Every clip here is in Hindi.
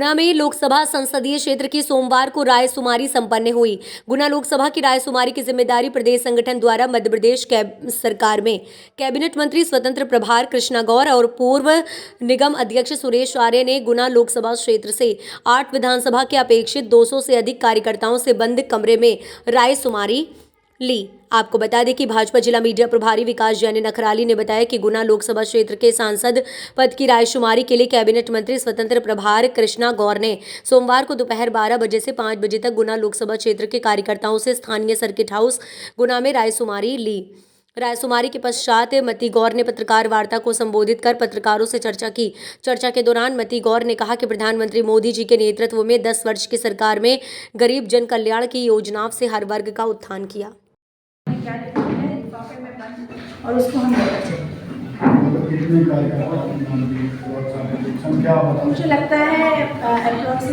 गुना में लोकसभा संसदीय क्षेत्र की सोमवार को रायशुमारी संपन्न हुई। गुना लोकसभा की रायशुमारी की जिम्मेदारी प्रदेश संगठन द्वारा मध्य प्रदेश सरकार में कैबिनेट मंत्री स्वतंत्र प्रभार कृष्णा गौर और पूर्व निगम अध्यक्ष सुरेश आर्य ने गुना लोकसभा क्षेत्र से 8 विधानसभा के अपेक्षित 200 से अधिक कार्यकर्ताओं से बंद कमरे में रायशुमारी ली। आपको बता दें कि भाजपा जिला मीडिया प्रभारी विकास जैन नखराली ने बताया कि गुना लोकसभा क्षेत्र के सांसद पद की रायशुमारी के लिए कैबिनेट मंत्री स्वतंत्र प्रभार कृष्णा गौर ने सोमवार को दोपहर 12 बजे से 5 बजे तक गुना लोकसभा क्षेत्र के कार्यकर्ताओं से स्थानीय सर्किट हाउस गुना में रायशुमारी ली। रायशुमारी के पश्चात मती गौर ने पत्रकार वार्ता को संबोधित कर पत्रकारों से चर्चा की। चर्चा के दौरान मती गौर ने कहा कि प्रधानमंत्री मोदी जी के नेतृत्व में 10 वर्ष की सरकार में गरीब जन कल्याण की योजनाओं से हर वर्ग का उत्थान किया और उसको हम मुझे लगता है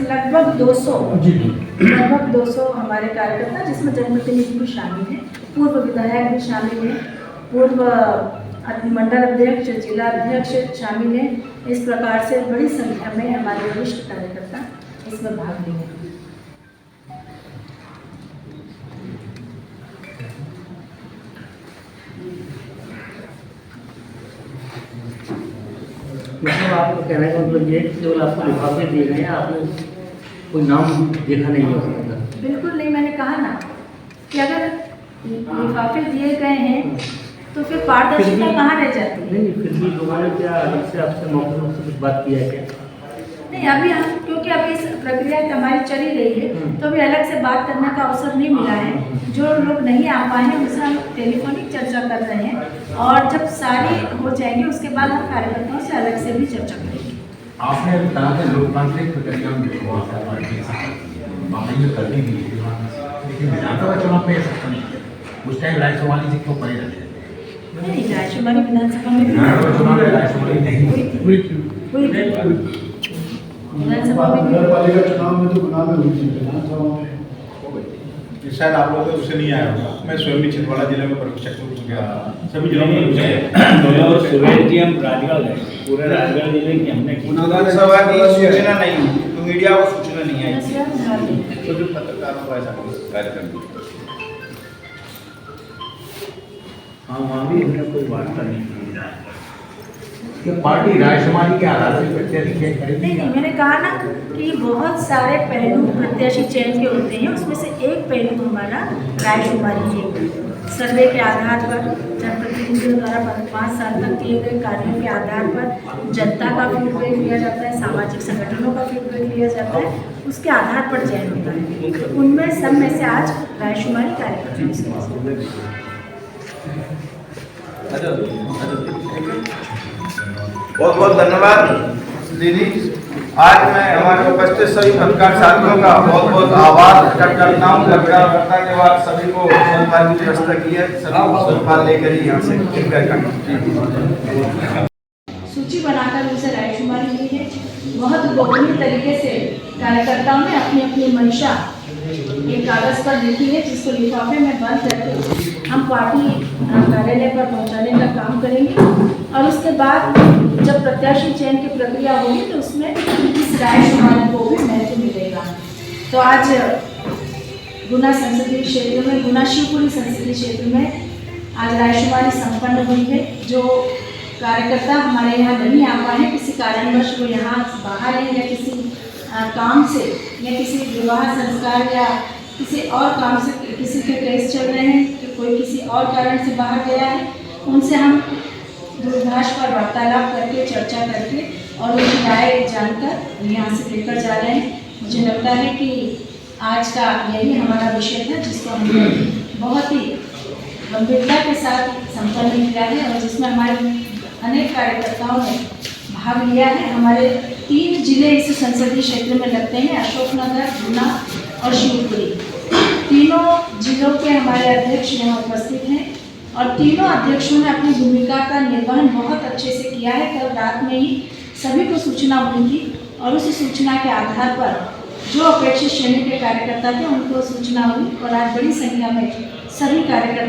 लगभग 200 हमारे कार्यकर्ता, जिसमें जनप्रतिनिधि भी शामिल हैं, पूर्व विधायक भी शामिल हैं, पूर्व मंडल अध्यक्ष, जिला अध्यक्ष शामिल हैं। इस प्रकार से बड़ी संख्या में हमारे वरिष्ठ कार्यकर्ता इसमें भाग लेंगे। मतलब आपको कहने का मतलब ये कि केवल आपको लिफाफे दिए गए हैं, आपने कोई नाम देखा नहीं है? बिल्कुल नहीं, मैंने कहा ना कि अगर लिफाफे दिए गए हैं तो फिर पारदर्शिता कहाँ रह जाती है? नहीं, फिर भी लोगों ने क्या अलग से आपसे मौके से कुछ बात किया है क्या? नहीं, अभी हम क्योंकि अभी इस प्रक्रिया हमारी चल ही रही है, तो अभी अलग से बात करने का अवसर नहीं मिला है। जो लोग नहीं आ पाए हैं उनसे हम टेलीफोनिक चर्चा कर रहे हैं, और जब सारी हो जाएंगे उसके बाद हम कार्यकर्ताओं से अलग से भी चर्चा करेंगे। आपने अभी कहा कि लोकतांत्रिक प्रक्रिया में करनी थी, लेकिन विधानसभा चुनाव में ऐसा नहीं है। उस टाइम रायशुमारी से क्यों परे रहते थे? नहीं, रायशुमारी विधानसभा में चुनाव में रायशुमारी नहीं हुई थी। विधानसभा में नगरपालिका चुनाव में तो गुना में हुई थी, विधानसभा में शायद आप लोगों को उससे नहीं आया होगा। मैं स्वयं भी छिंदवाड़ा जिले में परीक्षक हूँ, सभी जिलों में सुरेश जी हम राजगढ़ गए, पूरे राजगढ़ जिले की हमने विधानसभा की सूचना नहीं, तो मीडिया को सूचना नहीं आई, तो जो पत्रकारों को ऐसा कार्यक्रम। हाँ, वहाँ भी हमने कोई वार्ता नहीं की। पार्टी रायशुमारी के आधार पर प्रत्याशी चयन करेगी? नहीं, मैंने कहा ना कि बहुत सारे पहलू प्रत्याशी चयन के होते हैं, उसमें से एक पहलू हमारा रायशुमारी है। सर्वे के आधार पर, जनप्रतिनिधियों द्वारा 5 साल तक किए गए कार्यों के आधार पर जनता का फीडबैक लिया जाता है, सामाजिक संगठनों का फीडबैक लिया जाता है, उसके आधार पर चयन होता है। तो उनमें सब में से आज रायशुमारी कार्यक्रम। बहुत बहुत धन्यवाद दीदी। आज मैं हमारे उपस्थित सभी पत्रकार साथियों का बहुत बहुत आभार करता हूँ। पत्रकारिता के बाद सभी को सम्मान की व्यवस्था की है, सभी सम्मान लेकर ही यहाँ से सूची बनाकर उनसे रायशुमारी हुई है। बहुत गोपनीय तरीके से कार्यकर्ताओं ने अपनी अपनी मंशा एक कागज पर लिखी है, जिसको लिफाफे में बंद करके हम पार्टी कार्यालय पर पहुंचाने का काम करेंगे। और उसके बाद जब प्रत्याशी चयन की प्रक्रिया होगी तो उसमें इस रायशुमारी को भी महत्व मिलेगा। तो आज गुना संसदीय क्षेत्र में, गुना शिवपुरी संसदीय क्षेत्र में आज रायशुमारी संपन्न हुई है। जो कार्यकर्ता हमारे यहाँ नहीं आ पाए हैं, किसी कारणवश वो यहाँ बाहर हैं, या किसी काम से, या किसी विवाह संस्कार, या किसी और काम से, किसी के केस चल रहे हैं, कि कोई किसी और कारण से बाहर गया है, उनसे हम दूरभाष पर वार्तालाप करके, चर्चा करके और उनकी राय जानकर यहाँ से लेकर जा रहे हैं। मुझे लगता है कि आज का यही हमारा विषय था, जिसको हमने बहुत ही गंभीरता के साथ संपन्न किया है, और जिसमें हमारे अनेक कार्यकर्ताओं ने भाग लिया है। हमारे 3 जिले इस संसदीय क्षेत्र में लगते हैं, अशोकनगर, गुना और शिवपुरी। तीनों जिलों के हमारे अध्यक्ष यहाँ उपस्थित हैं, और तीनों अध्यक्षों ने अपनी भूमिका का निर्वहन बहुत अच्छे से किया है। कल रात में ही सभी को सूचना मिली थी, और उस सूचना के आधार पर जो अपेक्षित श्रेणी के कार्यकर्ता थे उनको सूचना हुई, और आज बड़ी संख्या में सभी कार्यकर्ता